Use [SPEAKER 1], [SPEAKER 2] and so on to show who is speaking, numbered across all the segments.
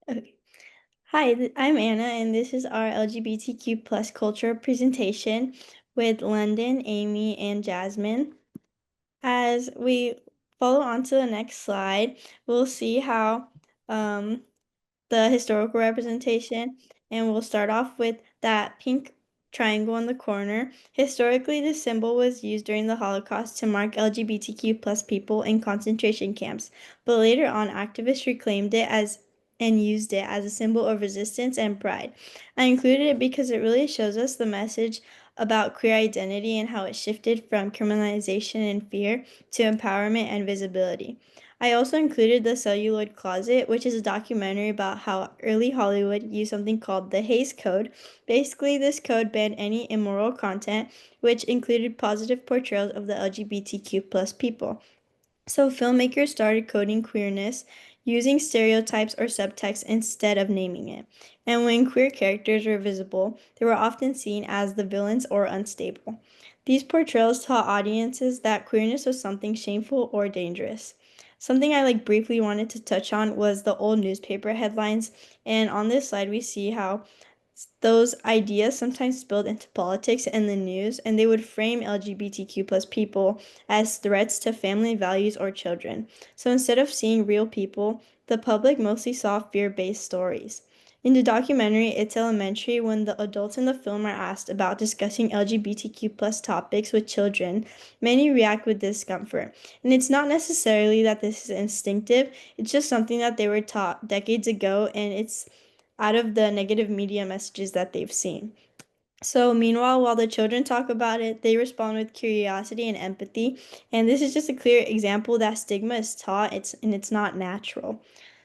[SPEAKER 1] Okay. Hi, I'm Anna, and this is our LGBTQ plus culture presentation with London, Amy, and Jasmine. As we follow on to the next slide, we'll see how um, the historical representation, and we'll start off with that pink triangle in the corner. Historically, this symbol was used during the Holocaust to mark LGBTQ plus people in concentration camps, but later on, activists reclaimed it as and used it as a symbol of resistance and pride. I included it because it really shows us the message about queer identity and how it shifted from criminalization and fear to empowerment and visibility. I also included The Celluloid Closet, which is a documentary about how early Hollywood used something called the Hays Code. Basically, this code banned any immoral content, which included positive portrayals of the LGBTQ plus people. So filmmakers started coding queerness using stereotypes or subtext instead of naming it. And when queer characters were visible, they were often seen as the villains or unstable. These portrayals taught audiences that queerness was something shameful or dangerous. Something I briefly wanted to touch on was the old newspaper headlines, and on this slide we see how those ideas sometimes spilled into politics and the news, and they would frame LGBTQ plus people as threats to family values or children. So instead of seeing real people, the public mostly saw fear-based stories. In the documentary It's Elementary, when the adults in the film are asked about discussing LGBTQ plus topics with children, many react with discomfort. And it's not necessarily that this is instinctive, it's just something that they were taught decades ago, and it's out of the negative media messages that they've seen. So, meanwhile, while the children talk about it, they respond with curiosity and empathy. And this is just a clear example that stigma is taught, it's not natural.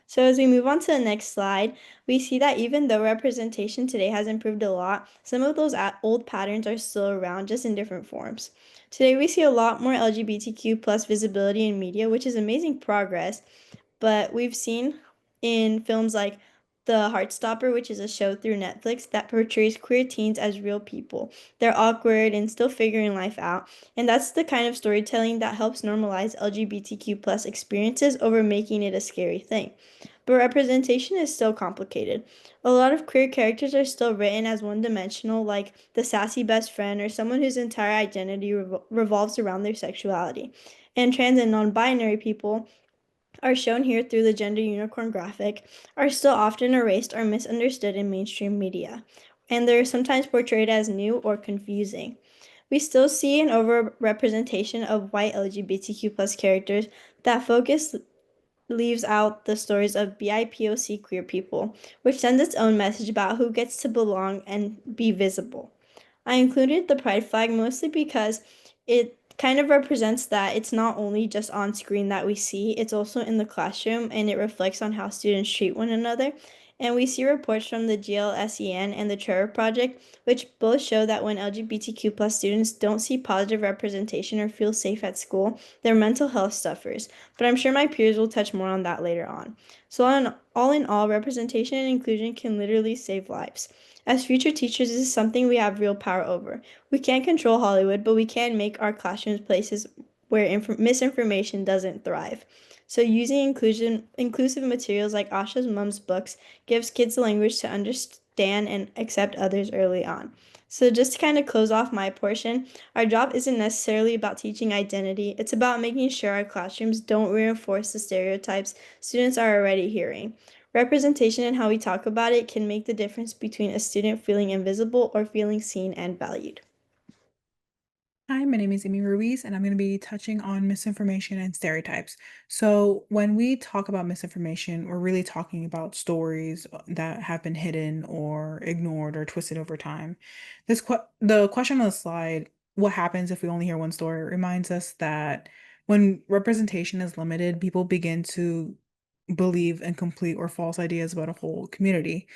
[SPEAKER 1] So, as we move on to the next slide, we see that even though representation today has improved a lot, some of those old patterns are still around, just in different forms. Today, we see a lot more LGBTQ plus visibility in media, which is amazing progress, but we've seen in films like The Heartstopper, which is a show through Netflix that portrays queer teens as real people. They're awkward and still figuring life out, and that's the kind of storytelling that helps normalize LGBTQ plus experiences over making it a scary thing. But representation is still complicated. A lot of queer characters are still written as one-dimensional, like the sassy best friend or someone whose entire identity revolves around their sexuality. And trans and non-binary people are shown here through the gender unicorn graphic, are still often erased or misunderstood in mainstream media, and they're sometimes portrayed as new or confusing. We still see an overrepresentation of white LGBTQ plus characters that focus leaves out the stories of BIPOC queer people, which sends its own message about who gets to belong and be visible. I included the pride flag mostly because it kind of represents that it's not only just on screen that we see, it's also in the classroom and it reflects on how students treat one another. And we see reports from the GLSEN and the Trevor Project, which both show that when LGBTQ plus students don't see positive representation or feel safe at school, their mental health suffers. But I'm sure my peers will touch more on that later on. So, in all, representation and inclusion can literally save lives. As future teachers, this is something we have real power over. We can't control Hollywood, but we can make our classrooms places where misinformation doesn't thrive. So using inclusive materials like Asha's mom's books gives kids the language to understand and accept others early on. So just to kind of close off my portion, our job isn't necessarily about teaching identity. It's about making sure our classrooms don't reinforce the stereotypes students are already hearing. Representation and how we talk about it can make the difference between a student feeling invisible or feeling seen and valued.
[SPEAKER 2] Hi, my name is Amy Ruiz, and I'm going to be touching on misinformation and stereotypes. So, when we talk about misinformation, we're really talking about stories that have been hidden or ignored or twisted over time. The question on the slide, what happens if we only hear one story, reminds us that when representation is limited, people begin to believe incomplete or false ideas about a whole community.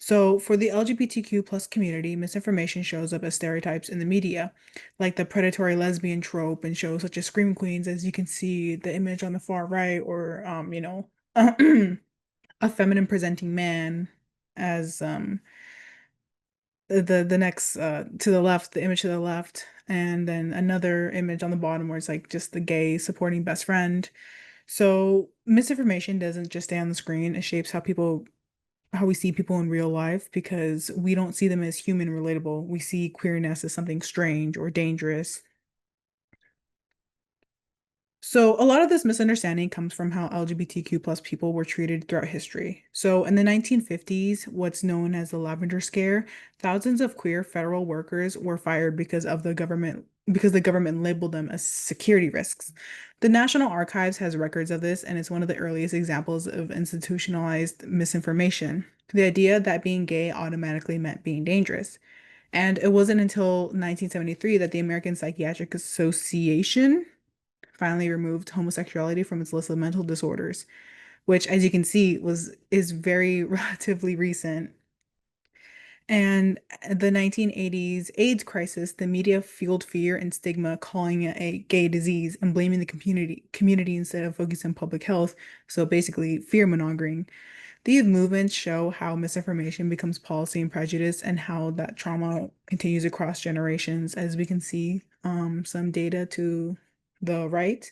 [SPEAKER 2] So, for the LGBTQ plus community, misinformation shows up as stereotypes in the media, like the predatory lesbian trope in shows such as Scream Queens, as you can see the image on the far right, or a feminine presenting man as the next to the left, the image to the left, and then another image on the bottom where it's like just the gay supporting best friend. So misinformation doesn't just stay on the screen, it shapes how people how we see people in real life because we don't see them as human relatable. We see queerness as something strange or dangerous. So a lot of this misunderstanding comes from how LGBTQ plus people were treated throughout history. So in the 1950s, what's known as the Lavender Scare, thousands of queer federal workers were fired because the government labeled them as security risks. The National Archives has records of this, and it's one of the earliest examples of institutionalized misinformation. The idea that being gay automatically meant being dangerous. And it wasn't until 1973 that the American Psychiatric Association finally removed homosexuality from its list of mental disorders, which, as you can see, was is very relatively recent. And the 1980s AIDS crisis, the media fueled fear and stigma, calling it a gay disease and blaming the community instead of focusing on public health. So basically, fear mongering. These movements show how misinformation becomes policy and prejudice, and how that trauma continues across generations, as we can see some data to the right.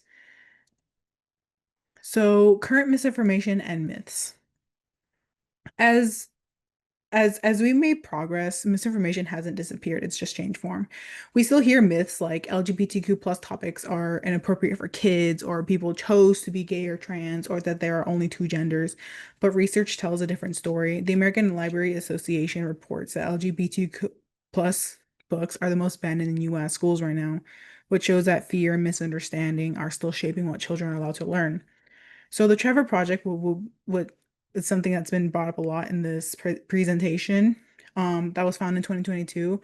[SPEAKER 2] So, current misinformation and myths. As as we made progress, misinformation hasn't disappeared, it's just changed form. We still hear myths like LGBTQ plus topics are inappropriate for kids, or people chose to be gay or trans, or that there are only two genders. But research tells a different story. The American Library Association reports that LGBTQ plus books are the most banned in US schools right now, which shows that fear and misunderstanding are still shaping what children are allowed to learn. So the Trevor Project what is something that's been brought up a lot in this presentation, that was found in 2022,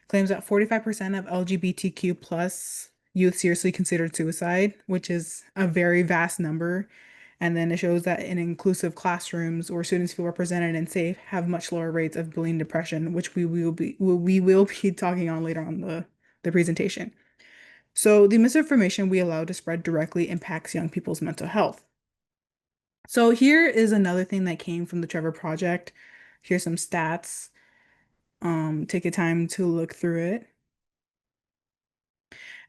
[SPEAKER 2] claims that 45% of LGBTQ plus youth seriously considered suicide, which is a very vast number. And then it shows that in inclusive classrooms where students feel represented and safe have much lower rates of bullying depression, which we will be talking on later on the presentation. So the misinformation we allow to spread directly impacts young people's mental health. So here is another thing that came from the Trevor Project. Here's some stats. Take your time to look through it.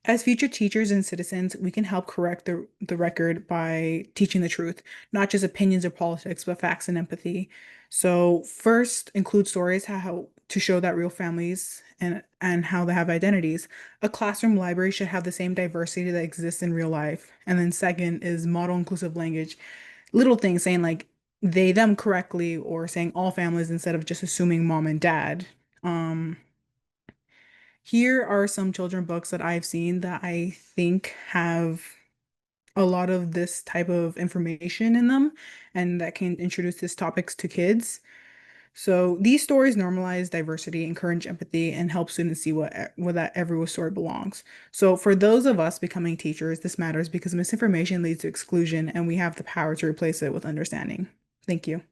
[SPEAKER 2] As future teachers and citizens, we can help correct the record by teaching the truth, not just opinions or politics, but facts and empathy. So first, include stories how to show that real families and how they have identities. A classroom library should have the same diversity that exists in real life. And then second is model inclusive language, little things saying like they them correctly, or saying all families instead of just assuming mom and dad. Um, Here are some children books that I've seen that I think have a lot of this type of information in them and that can introduce these topics to kids. So these stories normalize diversity, encourage empathy, and help students see what that every story belongs. So for those of us becoming teachers, this matters because misinformation leads to exclusion, and we have the power to replace it with understanding. Thank you.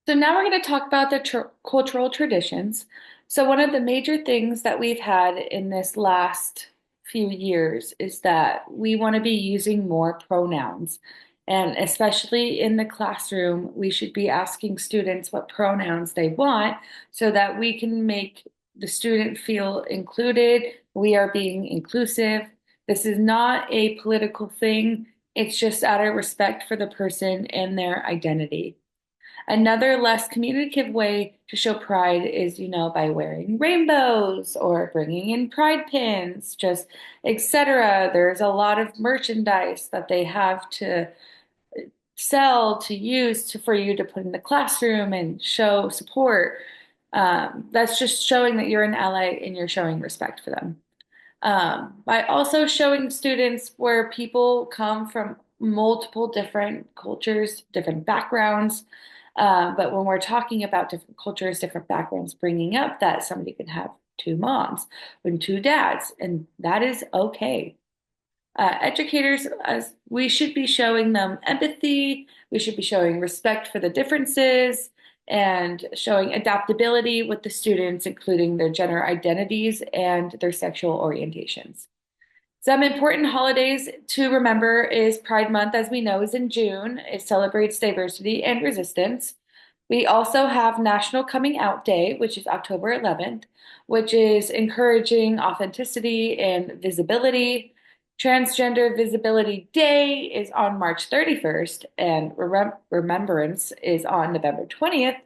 [SPEAKER 3] So now we're going to talk about the cultural traditions. So one of the major things that we've had in this last few years is that we want to be using more pronouns. And especially in the classroom, we should be asking students what pronouns they want so that we can make the student feel included. We are being inclusive. This is not a political thing. It's just out of respect for the person and their identity. Another less communicative way to show pride is, by wearing rainbows or bringing in pride pins, just etc. There's a lot of merchandise that they have to sell to use for you to put in the classroom and show support. That's just showing that you're an ally and you're showing respect for them. By also showing students where people come from multiple different cultures, different backgrounds. But when we're talking about different cultures, different backgrounds, bringing up that somebody can have two moms and two dads, and that is okay. Educators, as we should be showing them empathy, we should be showing respect for the differences and showing adaptability with the students, including their gender identities and their sexual orientations. Some important holidays to remember is Pride Month, as we know, is in June. It celebrates diversity and resistance. We also have National Coming Out Day, which is October 11th, which is encouraging authenticity and visibility. Transgender Visibility Day is on March 31st, and Remembrance is on November 20th.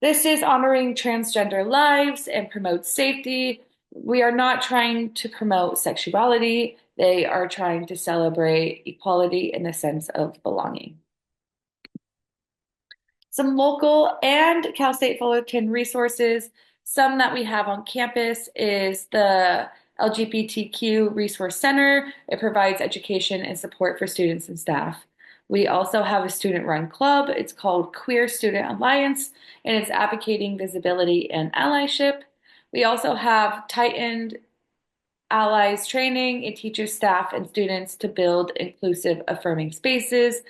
[SPEAKER 3] This is honoring transgender lives and promotes safety. We are not trying to promote sexuality. They are trying to celebrate equality in the sense of belonging. Some local and Cal State Fullerton resources. Some that we have on campus is the LGBTQ Resource Center. It provides education and support for students and staff. We also have a student-run club. It's called Queer Student Alliance, and it's advocating visibility and allyship. We also have tightened Allies training. It teaches staff and students to build inclusive, affirming spaces.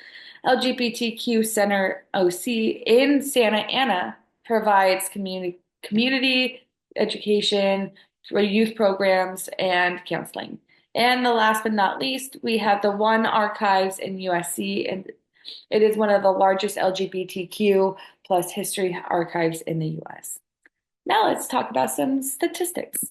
[SPEAKER 3] LGBTQ Center OC in Santa Ana provides community education for youth programs and counseling. And the last but not least, we have the One Archives in USC, and it is one of the largest LGBTQ plus history archives in the US. Now let's talk about some statistics.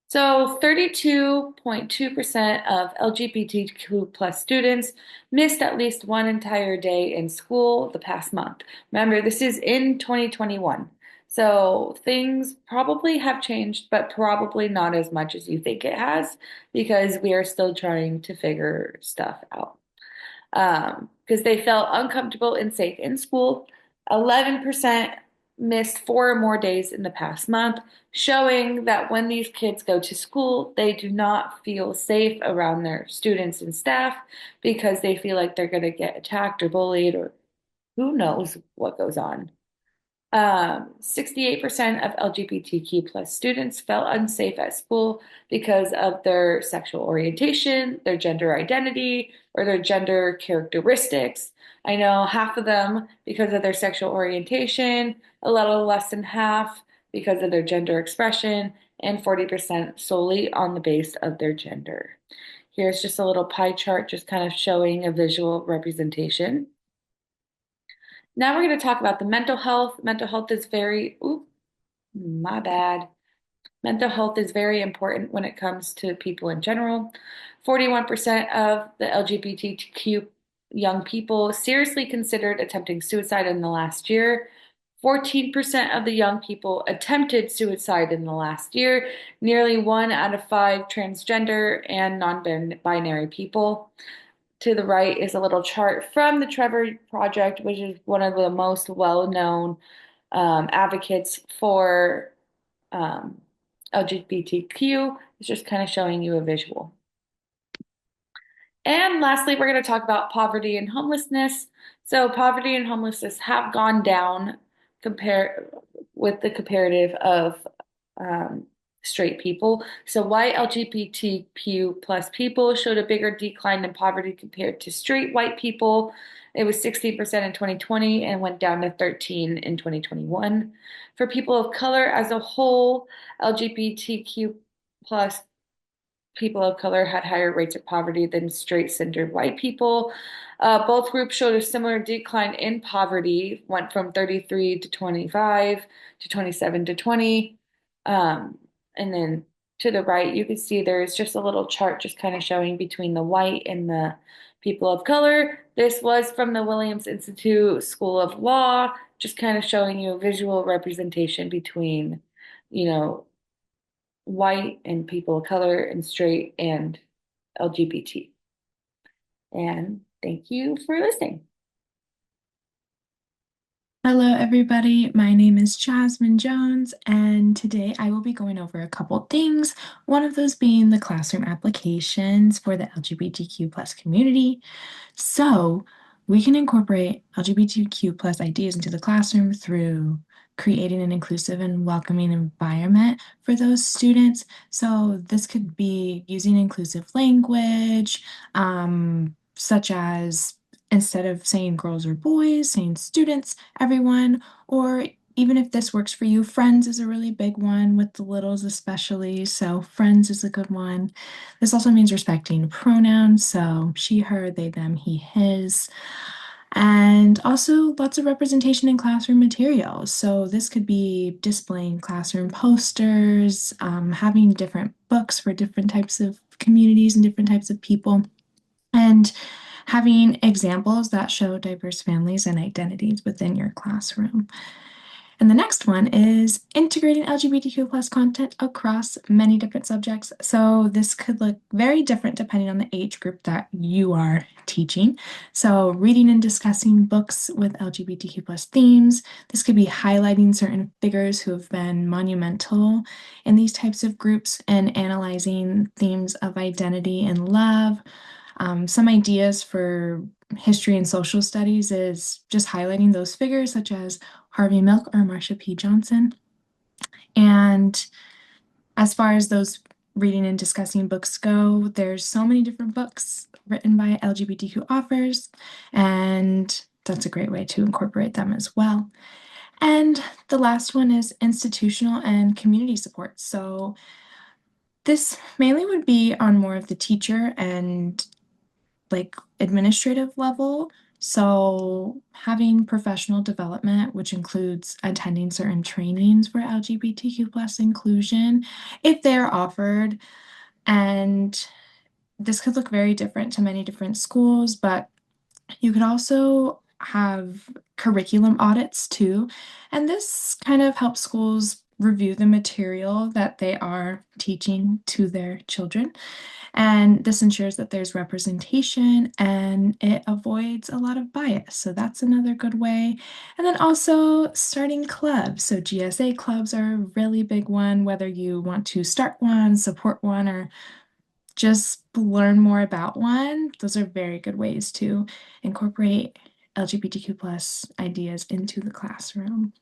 [SPEAKER 3] So 32.2% of LGBTQ plus students missed at least one entire day in school the past month. Remember, this is in 2021. So things probably have changed, but probably not as much as you think it has, because we are still trying to figure stuff out. Because they felt uncomfortable and safe in school. 11% missed 4 or more days in the past month, showing that when these kids go to school, they do not feel safe around their students and staff because they feel like they're going to get attacked or bullied or who knows what goes on. 68% of LGBTQ plus students felt unsafe at school because of their sexual orientation, their gender identity, or their gender characteristics. I know half of them because of their sexual orientation, a little less than half because of their gender expression, and 40% solely on the base of their gender. Here's just a little pie chart, just kind of showing a visual representation. Now we're going to talk about the mental health. Mental health is very, ooh, my bad. Mental health is very important when it comes to people in general. 41% of the LGBTQ young people seriously considered attempting suicide in the last year. 14% of the young people attempted suicide in the last year. Nearly 1 out of 5 transgender and non-binary people. To the right is a little chart from the Trevor Project, which is one of the most well-known advocates for um, LGBTQ. It's just kind of showing you a visual. And lastly, we're going to talk about poverty and homelessness. So poverty and homelessness have gone down compare with the comparative of um, straight people. So white LGBTQ plus people showed a bigger decline in poverty compared to straight white people. It was 16% in 2020 and went down to 13 in 2021. For people of color as a whole, LGBTQ plus people of color had higher rates of poverty than straight cisgender white people. Both groups showed a similar decline in poverty, went from 33 to 25 to 27 to 20. And then to the right, you can see there's just a little chart just kind of showing between the white and the people of color. This was from the Williams Institute School of Law, just kind of showing you a visual representation between, you know, white and people of color and straight and LGBT. And thank you for listening.
[SPEAKER 4] Hello, everybody. My name is Jasmine Jones, and today I will be going over a couple things. One of those being the classroom applications for the LGBTQ plus community. So we can incorporate LGBTQ plus ideas into the classroom through creating an inclusive and welcoming environment for those students. So this could be using inclusive language, such as instead of saying girls or boys, saying students, everyone, or even if this works for you, friends is a really big one with the littles especially. So friends is a good one. This also means respecting pronouns, so she, her, they, them, he, his. And also lots of representation in classroom materials. So this could be displaying classroom posters, having different books for different types of communities and different types of people. And having examples that show diverse families and identities within your classroom. And the next one is integrating LGBTQ plus content across many different subjects. So this could look very different depending on the age group that you are teaching. So reading and discussing books with LGBTQ plus themes. This could be highlighting certain figures who have been monumental in these types of groups and analyzing themes of identity and love. Some ideas for history and social studies is just highlighting those figures such as Harvey Milk or Marsha P. Johnson. And as far as those reading and discussing books go, there's so many different books written by LGBTQ authors, and that's a great way to incorporate them as well. And the last one is institutional and community support. So this mainly would be on more of the teacher and like administrative level. So having professional development, which includes attending certain trainings for LGBTQ plus inclusion, if they're offered. And this could look very different to many different schools, but you could also have curriculum audits too. And this kind of helps schools review the material that they are teaching to their children. And this ensures that there's representation and it avoids a lot of bias. So that's another good way. And then also starting clubs. So GSA clubs are a really big one, whether you want to start one, support one, or just learn more about one. Those are very good ways to incorporate LGBTQ plus ideas into the classroom.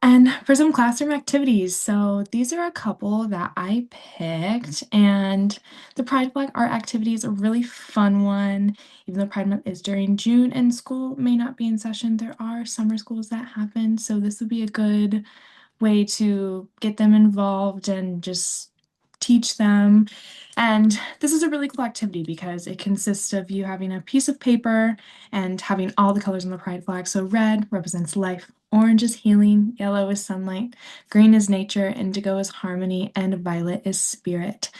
[SPEAKER 4] And for some classroom activities, so these are a couple that I picked, and the Pride Flag art activity is a really fun one. Even though Pride Month is during June and school may not be in session, there are summer schools that happen, so this would be a good way to get them involved and just teach them. And this is a really cool activity because it consists of you having a piece of paper and having all the colors on the pride flag. So red represents life, orange is healing, yellow is sunlight, green is nature, indigo is harmony, and violet is spirit.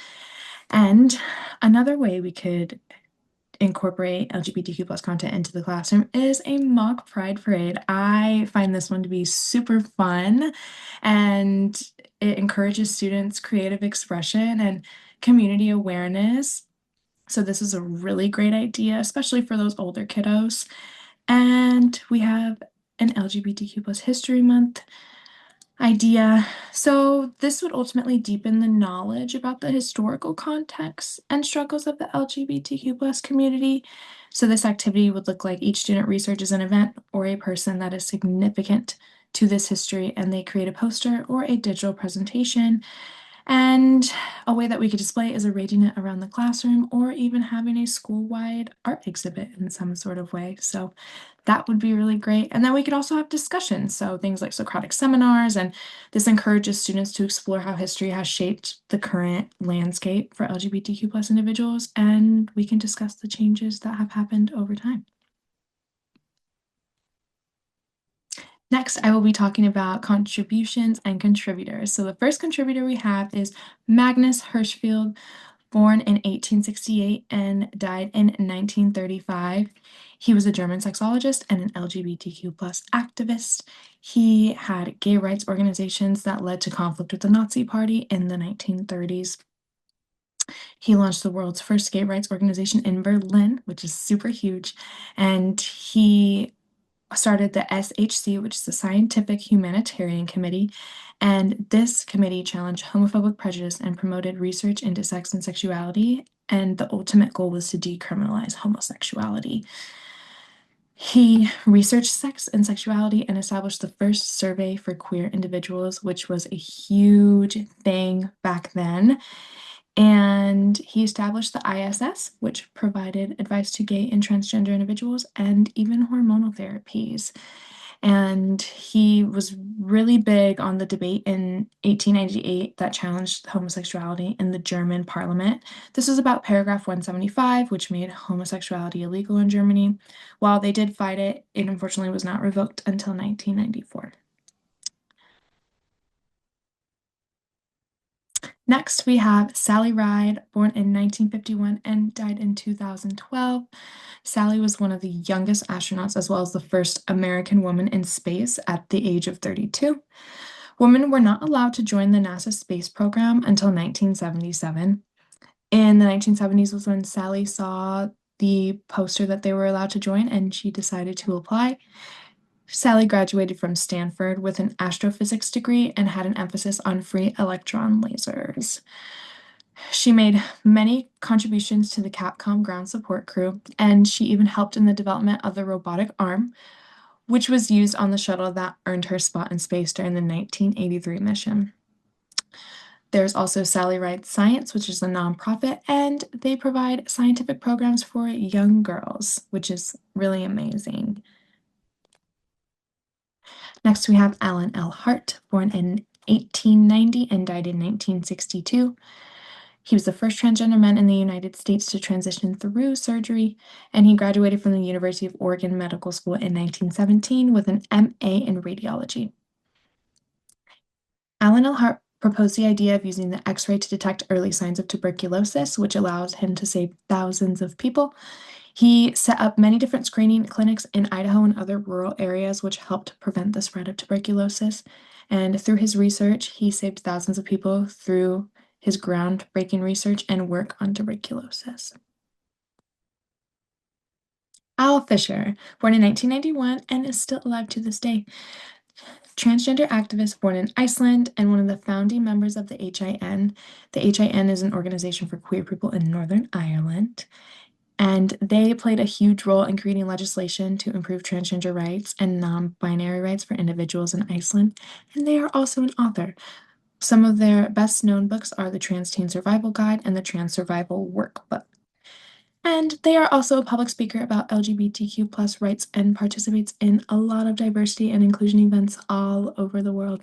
[SPEAKER 4] And another way we could incorporate LGBTQ plus content into the classroom is a mock pride parade. I find this one to be super fun and it encourages students' creative expression and community awareness. So this is a really great idea, especially for those older kiddos. And we have an LGBTQ plus History Month idea. So this would ultimately deepen the knowledge about the historical context and struggles of the LGBTQ plus community. So this activity would look like each student researches an event or a person that is significant to this history, and they create a poster or a digital presentation. And a way that we could display is arranging it around the classroom or even having a school-wide art exhibit in some sort of way. So that would be really great. And then we could also have discussions. So things like Socratic seminars, and this encourages students to explore how history has shaped the current landscape for LGBTQ plus individuals. And we can discuss the changes that have happened over time. Next, I will be talking about contributions and contributors. So the first contributor we have is Magnus Hirschfeld, born in 1868 and died in 1935. He was a German sexologist and an LGBTQ plus activist. He had gay rights organizations that led to conflict with the Nazi Party in the 1930s. He launched the world's first gay rights organization in Berlin, which is super huge, and he started the SHC, which is the Scientific Humanitarian Committee, and this committee challenged homophobic prejudice and promoted research into sex and sexuality, and the ultimate goal was to decriminalize homosexuality. He researched sex and sexuality and established the first survey for queer individuals, which was a huge thing back then. And he established the ISS, which provided advice to gay and transgender individuals and even hormonal therapies. And he was really big on the debate in 1898 that challenged homosexuality in the German parliament. This was about paragraph 175, which made homosexuality illegal in Germany. While they did fight it, it unfortunately was not revoked until 1994. Next, we have Sally Ride, born in 1951 and died in 2012. Sally was one of the youngest astronauts, as well as the first American woman in space at the age of 32. Women were not allowed to join the NASA space program until 1977. In the 1970s was when Sally saw the poster that they were allowed to join and she decided to apply. Sally graduated from Stanford with an astrophysics degree and had an emphasis on free electron lasers. She made many contributions to the Capcom ground support crew, and she even helped in the development of the robotic arm, which was used on the shuttle that earned her spot in space during the 1983 mission. There's also Sally Ride Science, which is a nonprofit, and they provide scientific programs for young girls, which is really amazing. Next, we have Alan L. Hart, born in 1890 and died in 1962. He was the first transgender man in the United States to transition through surgery, and he graduated from the University of Oregon Medical School in 1917 with an MA in radiology. Alan L. Hart proposed the idea of using the X-ray to detect early signs of tuberculosis, which allows him to save thousands of people. He set up many different screening clinics in Idaho and other rural areas, which helped prevent the spread of tuberculosis. And through his research, he saved thousands of people through his groundbreaking research and work on tuberculosis. Al Fisher, born in 1991 and is still alive to this day. Transgender activist born in Iceland and one of the founding members of the HIN. The HIN is an organization for queer people in Northern Ireland. And they played a huge role in creating legislation to improve transgender rights and non-binary rights for individuals in Iceland. And they are also an author. Some of their best known books are the Trans Teen Survival Guide and the Trans Survival Workbook. And they are also a public speaker about LGBTQ plus rights and participates in a lot of diversity and inclusion events all over the world.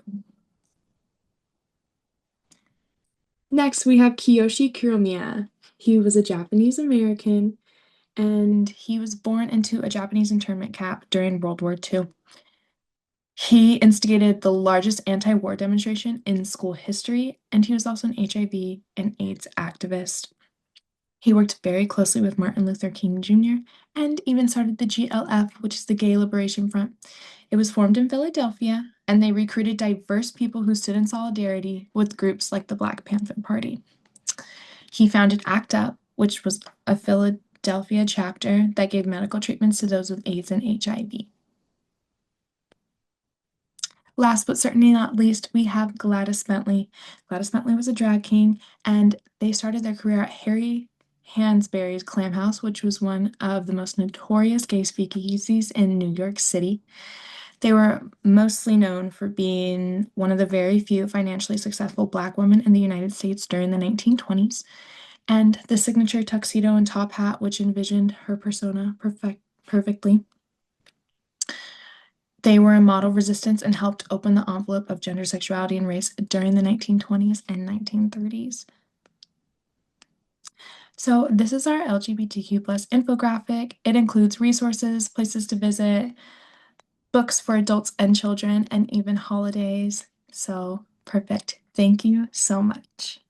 [SPEAKER 4] Next, we have Kiyoshi Kuromiya. He was a Japanese American and he was born into a Japanese internment camp during World War II. He instigated the largest anti-war demonstration in school history, and he was also an HIV and AIDS activist. He worked very closely with Martin Luther King Jr. and even started the GLF, which is the Gay Liberation Front. It was formed in Philadelphia, and they recruited diverse people who stood in solidarity with groups like the Black Panther Party. He founded ACT UP, which was a Philadelphia chapter that gave medical treatments to those with AIDS and HIV. Last but certainly not least, we have Gladys Bentley. Gladys Bentley was a drag king, and they started their career at Harry Hansberry's Clam House, which was one of the most notorious gay speakeasies in New York City. They were mostly known for being one of the very few financially successful Black women in the United States during the 1920s. And the signature tuxedo and top hat, which envisioned her persona perfectly. They were a model of resistance and helped open the envelope of gender, sexuality, and race during the 1920s and 1930s. So this is our LGBTQ plus infographic. It includes resources, places to visit, books for adults and children, and even holidays. So perfect. Thank you so much.